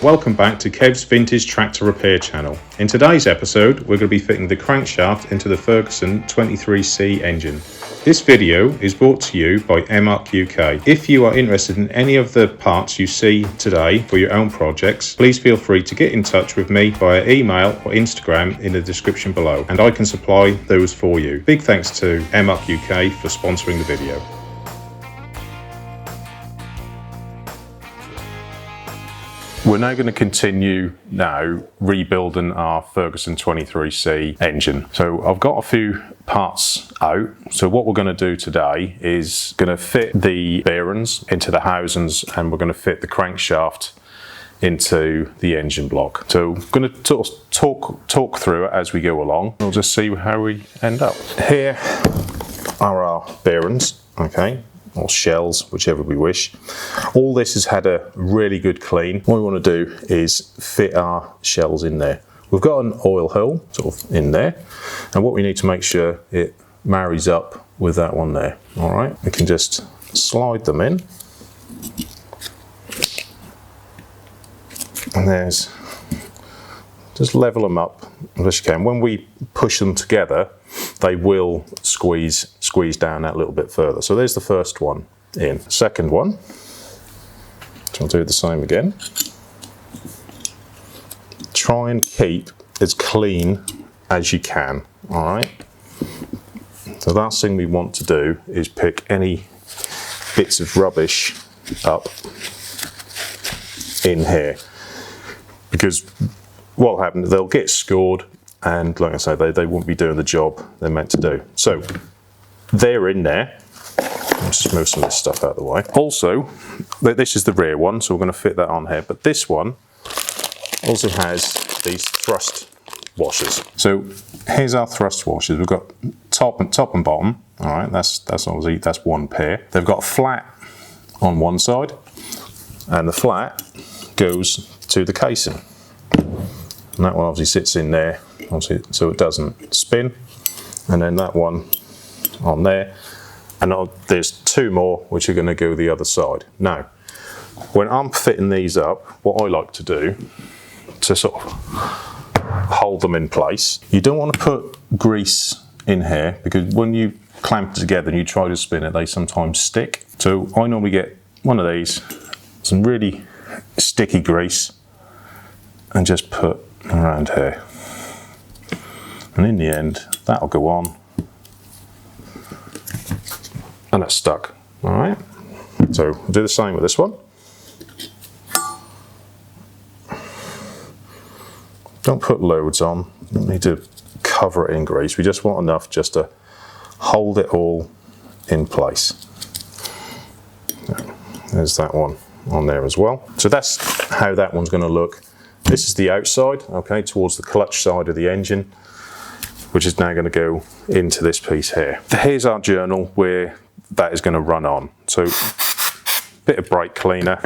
Welcome back to Kev's Vintage Tractor Repair channel. In today's episode, we're going to be fitting the crankshaft into the Ferguson 23C engine. This video is brought to you by MUC UK. If you are interested in any of the parts you see today for your own projects, please feel free to get in touch with me via email or Instagram in the description below, and I can supply those for you. Big thanks to MUC UK for sponsoring the video. We're now going to continue rebuilding our Ferguson 23C engine. So I've got a few parts out. So what we're going to do today is going to fit the bearings into the housings, and we're going to fit the crankshaft into the engine block. So I'm going to talk through it as we go along. We'll just see how we end up. Here are our bearings, okay, or shells, whichever we wish. All this has had a really good clean. What we want to do is fit our shells in there. We've got an oil hole sort of in there, and what we need to make sure it marries up with that one there. All right, we can just slide them in, and just level them up as you can. When we push them together, they will squeeze down that little bit further. So there's the first one in. Second one, so I'll do the same again. Try and keep as clean as you can, all right? The last thing we want to do is pick any bits of rubbish up in here, because what will happen, they'll get scored, and like I say, they won't be doing the job they're meant to do. So they're in there. I'll just move some of this stuff out of the way. Also, this is the rear one, so we're going to fit that on here, but this one also has these thrust washers. So here's our thrust washers. We've got top and bottom. All right, that's obviously, that's one pair. They've got flat on one side, and the flat goes to the casing. And that one obviously sits in there, obviously, so it doesn't spin. And then that one on there. And there's two more which are going to go the other side. Now, when I'm fitting these up, what I like to do to sort of hold them in place, you don't want to put grease in here, because when you clamp together and you try to spin it, they sometimes stick. So I normally get one of these, some really sticky grease, and just put around here, and in the end that'll go on, and that's stuck. All right, so we'll do the same with this one. Don't put loads on, you don't need to cover it in grease, we just want enough just to hold it all in place. There's that one on there as well. So that's how that one's going to look. This is the outside, okay, towards the clutch side of the engine, which is now going to go into this piece here. Here's our journal where that is going to run on. So, bit of brake cleaner,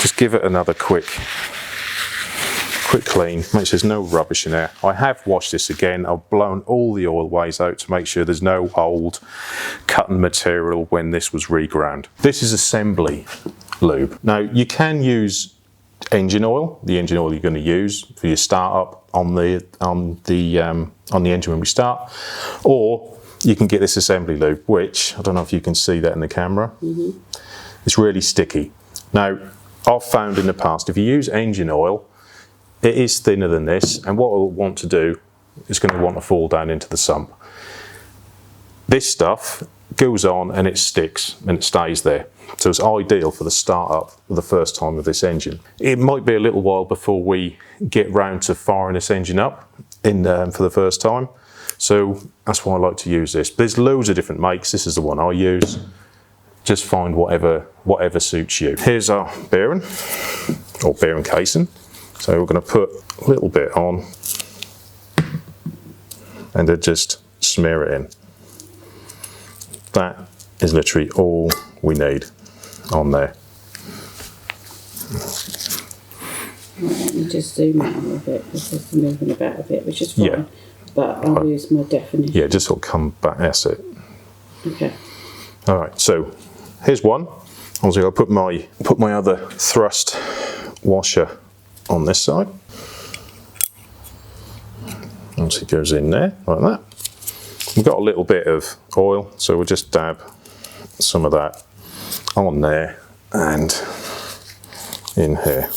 just give it another quick clean, make sure there's no rubbish in there. I have washed this again, I've blown all the oil ways out to make sure there's no old cutting material when this was reground. This is assembly lube. Now, you can use engine oil, the engine oil you're going to use for your startup on the engine when we start, or you can get this assembly lube, which I don't know if you can see that in the camera. It's really sticky. Now, I've found in the past, if you use engine oil, it is thinner than this, and what it'll want to do is going to want to fall down into the sump. This stuff goes on and it sticks and it stays there. So it's ideal for the start-up for the first time of this engine. It might be a little while before we get round to firing this engine up for the first time. So that's why I like to use this. There's loads of different makes. This is the one I use. Just find whatever suits you. Here's our bearing, or bearing casing. So we're going to put a little bit on and then just smear it in. That is literally all we need on there. Let me just zoom out a little bit, because there's the moving about a bit, which is fine. Yeah. But I'll use my definition. Yeah, just sort of come back, that's it. Okay. All right, so here's one. Obviously I'll put my other thrust washer on this side. Once it goes in there, like that. We've got a little bit of oil, so we'll just dab some of that on there and in here.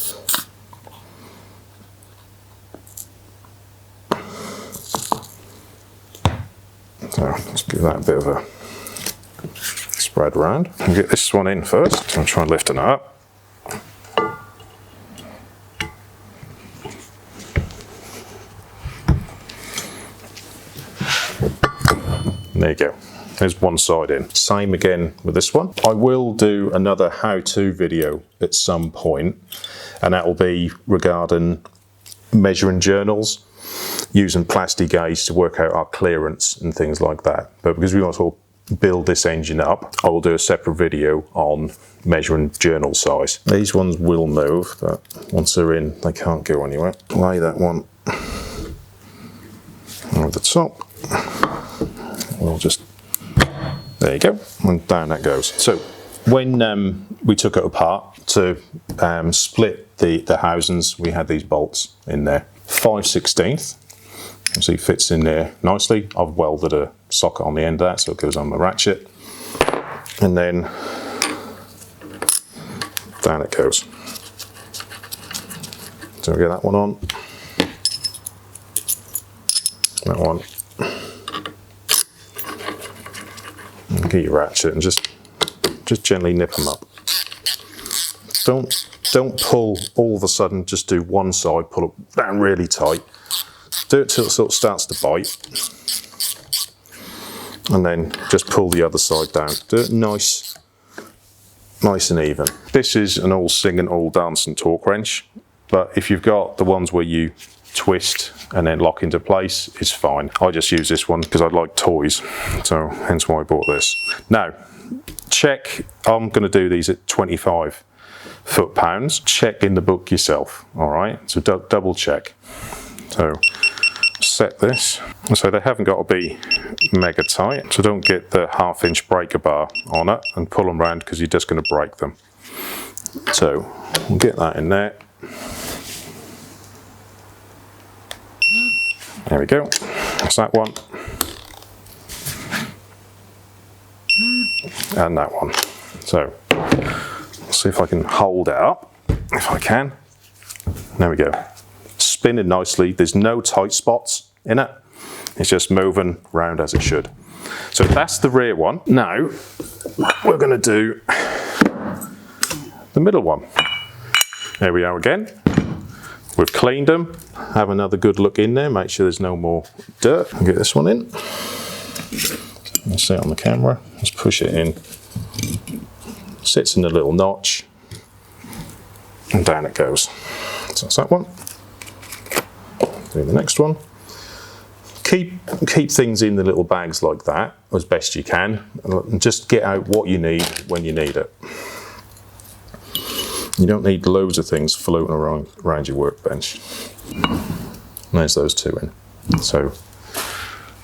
So let's give that a bit of a spread around. I'll get this one in first. I'll try and lift it up. There you go. There's one side in. Same again with this one. I will do another how-to video at some point, and that will be regarding measuring journals, using plastic gauge to work out our clearance and things like that. But because we want to build this engine up, I will do a separate video on measuring journal size. These ones will move, but once they're in, they can't go anywhere. Lay that one over the top. We'll just, there you go, and down that goes. So when we took it apart to split the housings, we had these bolts in there. 5/16, see, fits in there nicely. I've welded a socket on the end of that so it goes on the ratchet, and then down it goes. So we get that one on, that one. Get your ratchet and just gently nip them up. Don't pull all of a sudden, just do one side, pull it down really tight. Do it till it sort of starts to bite. And then just pull the other side down. Do it nice and even. This is an all singing, all dancing torque wrench, but if you've got the ones where you twist and then lock into place, it's fine. I just use this one because I like toys, so hence why I bought this. Now, check, I'm going to do these at 25 foot-pounds. Check in the book yourself, all right? So double check. So set this. So they haven't got to be mega tight, so don't get the 1/2-inch breaker bar on it and pull them around because you're just going to break them. So we'll get that in there. There we go, that's that one. And that one. So, let's see if I can hold it up, if I can. There we go. Spinning nicely, there's no tight spots in it. It's just moving round as it should. So that's the rear one. Now, we're gonna do the middle one. There we are again. We've cleaned them, have another good look in there, make sure there's no more dirt. I'll get this one in. You'll see it on the camera. Let's push it in. Sits in the little notch, and down it goes. So that's that one. Do the next one. Keep things in the little bags like that as best you can, and just get out what you need when you need it. You don't need loads of things floating around your workbench. And there's those two in. So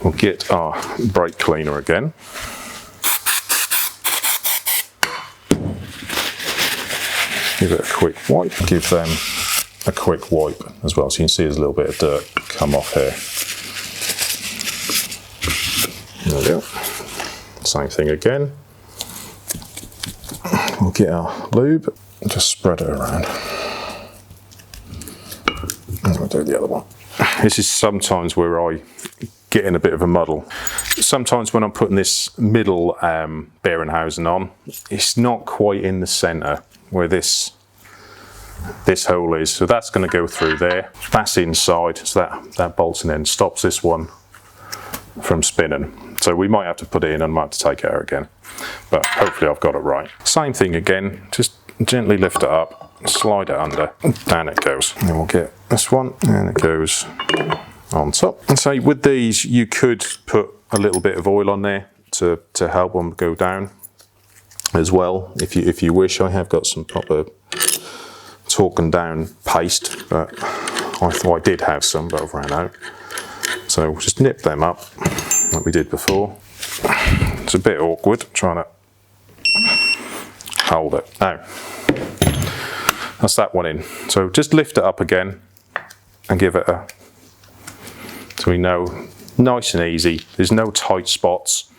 we'll get our brake cleaner again. Give it a quick wipe. Give them a quick wipe as well. So you can see there's a little bit of dirt come off here. There we go. Same thing again. We'll get our lube. Just spread it around. And we'll do the other one. This is sometimes where I get in a bit of a muddle. Sometimes when I'm putting this middle bearing housing on, it's not quite in the centre where this hole is. So that's going to go through there. That's inside, so that bolts in and stops this one from spinning. So we might have to put it in and might have to take it out again. But hopefully I've got it right. Same thing again, just gently lift it up, slide it under, and down it goes. And then we'll get this one, and it goes on top. And so with these, you could put a little bit of oil on there to help them go down as well, if you wish. I have got some proper torquing down paste, but I thought I did have some, but I've ran out. So we'll just nip them up like we did before. It's a bit awkward trying to hold it. Now, That's that one in. So just lift it up again and give it a, so we know, nice and easy. There's no tight spots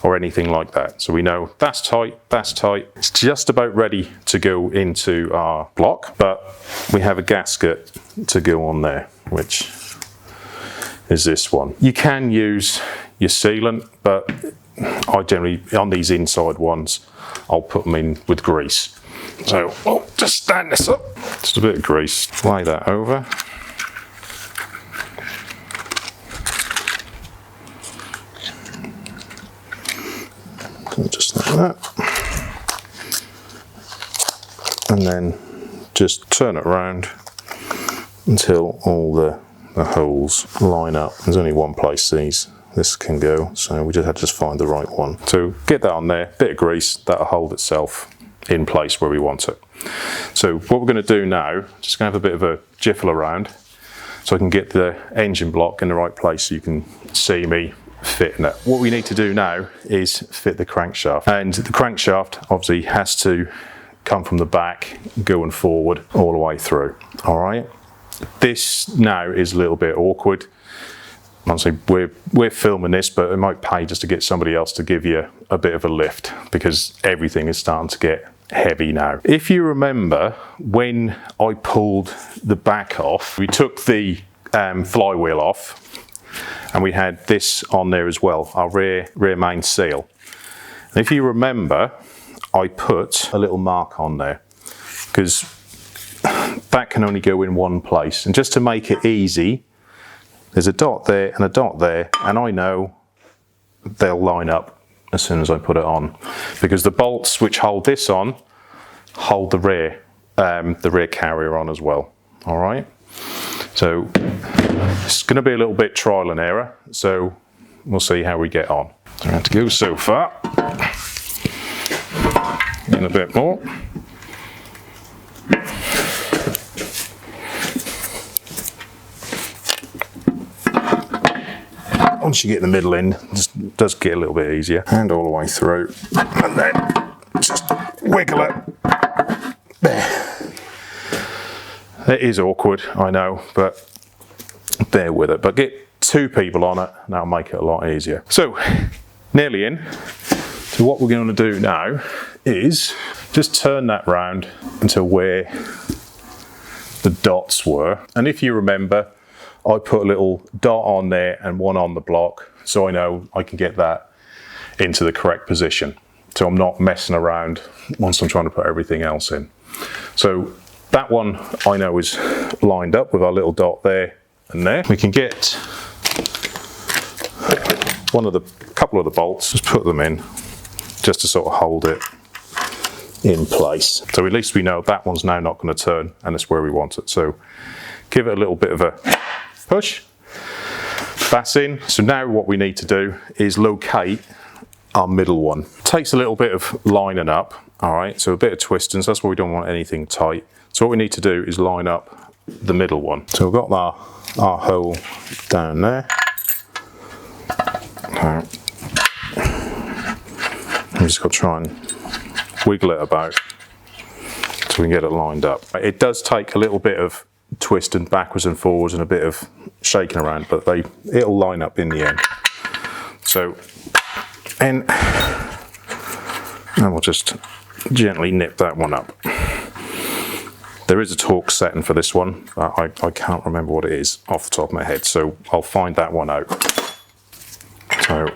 or anything like that. So we know that's tight, that's tight. It's just about ready to go into our block, but we have a gasket to go on there, which is this one. You can use your sealant, but I generally, on these inside ones, I'll put them in with grease. So, just stand this up. Just a bit of grease. Lay that over. Just like that. And then just turn it around until all the holes line up. There's only one place this can go, so we just had to find the right one. So get that on there, bit of grease, that'll hold itself in place where we want it. So what we're going to do now, just going to have a bit of a jiffle around so I can get the engine block in the right place so you can see me fitting it. What we need to do now is fit the crankshaft, and the crankshaft obviously has to come from the back going forward all the way through. All right, this now is a little bit awkward. Honestly, we're filming this, but it might pay just to get somebody else to give you a bit of a lift because everything is starting to get heavy now. If you remember when I pulled the back off, we took the flywheel off and we had this on there as well, our rear main seal. And if you remember, I put a little mark on there because that can only go in one place, and just to make it easy, there's a dot there and a dot there, and I know they'll line up as soon as I put it on, because the bolts which hold this on hold the rear carrier on as well. All right, so it's going to be a little bit trial and error, so we'll see how we get on. So I have to go so far, and a bit more. Once you get the middle in, it does get a little bit easier. And all the way through. And then just wiggle it. There. It is awkward, I know, but bear with it. But get two people on it, and that'll make it a lot easier. So, nearly in. So what we're going to do now is just turn that round until where the dots were. And if you remember, I put a little dot on there and one on the block, so I know I can get that into the correct position. So I'm not messing around once I'm trying to put everything else in. So that one I know is lined up with our little dot there and there. We can get couple of the bolts, just put them in, just to sort of hold it in place. So at least we know that one's now not going to turn, and it's where we want it. So give it a little bit of a push. That's in. So now what we need to do is locate our middle one. Takes a little bit of lining up, all right, so a bit of twisting, so that's why we don't want anything tight. So what we need to do is line up the middle one. So we've got our hole down there. I'm just going to try and wiggle it about so we can get it lined up. It does take a little bit of twisting backwards and forwards and a bit of shaking around, but it'll line up in the end. So, and we'll just gently nip that one up. There is a torque setting for this one, but I can't remember what it is off the top of my head, so I'll find that one out. So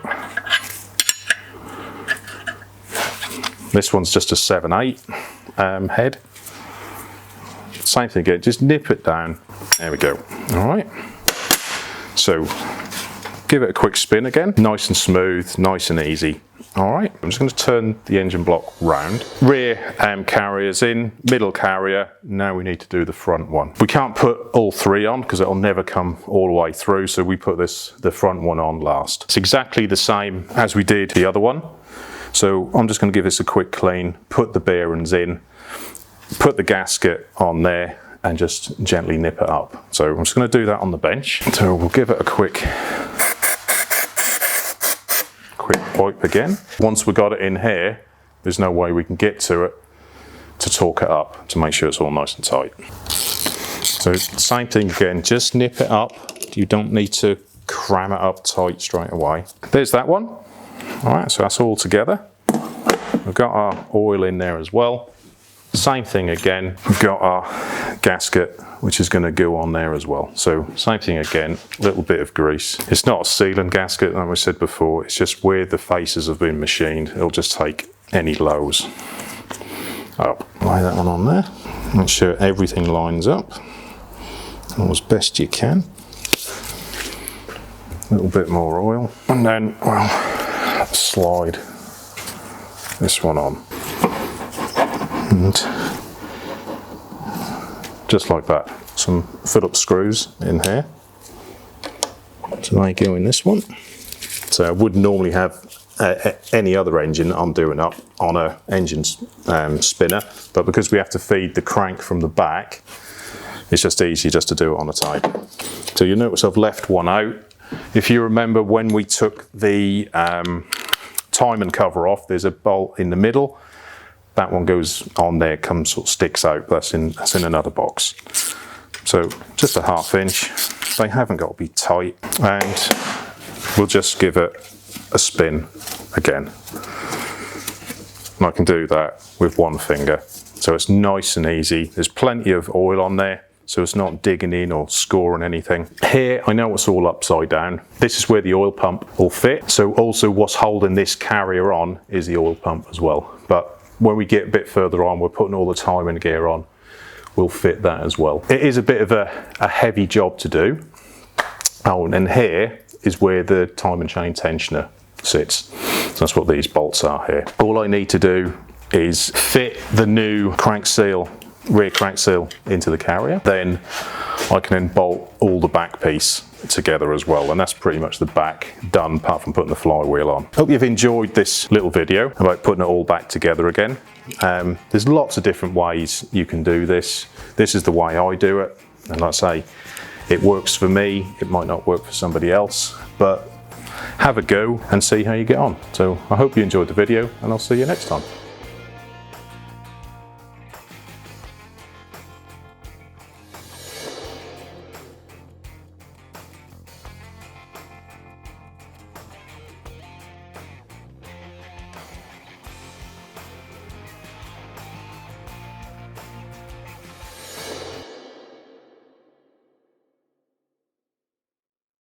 this one's just a 7/8 head. Same thing again, just nip it down. There we go. All right. So give it a quick spin again. Nice and smooth, nice and easy. All right. I'm just going to turn the engine block round. Rear carrier's in, middle carrier. Now we need to do the front one. We can't put all three on because it'll never come all the way through. So we put the front one on last. It's exactly the same as we did the other one. So I'm just going to give this a quick clean, put the bearings in, put the gasket on there, and just gently nip it up. So I'm just going to do that on the bench. So we'll give it a quick wipe again. Once we got it in here, there's no way we can get to it to torque it up to make sure it's all nice and tight. So same thing again, just nip it up. You don't need to cram it up tight straight away. There's that one. All right, so that's all together. We've got our oil in there as well. Same thing again, we've got our gasket, which is going to go on there as well. So same thing again, a little bit of grease. It's not a sealant gasket, like we said before, it's just where the faces have been machined. It'll just take any lows. Oh, lay that one on there. Make sure everything lines up as best you can. A little bit more oil. And then, well, slide this one on. And just like that, some Phillips screws in here. So they go in this one. So I would normally have any other engine I'm doing up on a engine spinner, but because we have to feed the crank from the back, it's just easy just to do it on a tape. So you notice I've left one out. If you remember when we took the timing cover off, there's a bolt in the middle. That one goes on there, comes sort of sticks out. That's in another box. So just a 1/2 inch. They haven't got to be tight, and we'll just give it a spin again. And I can do that with one finger. So it's nice and easy. There's plenty of oil on there, so it's not digging in or scoring anything. Here, I know it's all upside down. This is where the oil pump will fit. So also what's holding this carrier on is the oil pump as well. But when we get a bit further on, we're putting all the timing gear on, we'll fit that as well. It is a bit of a heavy job to do. Oh, and here is where the timing chain tensioner sits. So that's what these bolts are here. All I need to do is fit the new crank seal, rear crank seal into the carrier. Then I can then bolt all the back piece together as well, and that's pretty much the back done, apart from putting the flywheel on. Hope you've enjoyed this little video about putting it all back together again. There's lots of different ways you can do this. This is the way I do it, and like I say, it works for me. It might not work for somebody else, but have a go and see how you get on. So I hope you enjoyed the video, and I'll see you next time.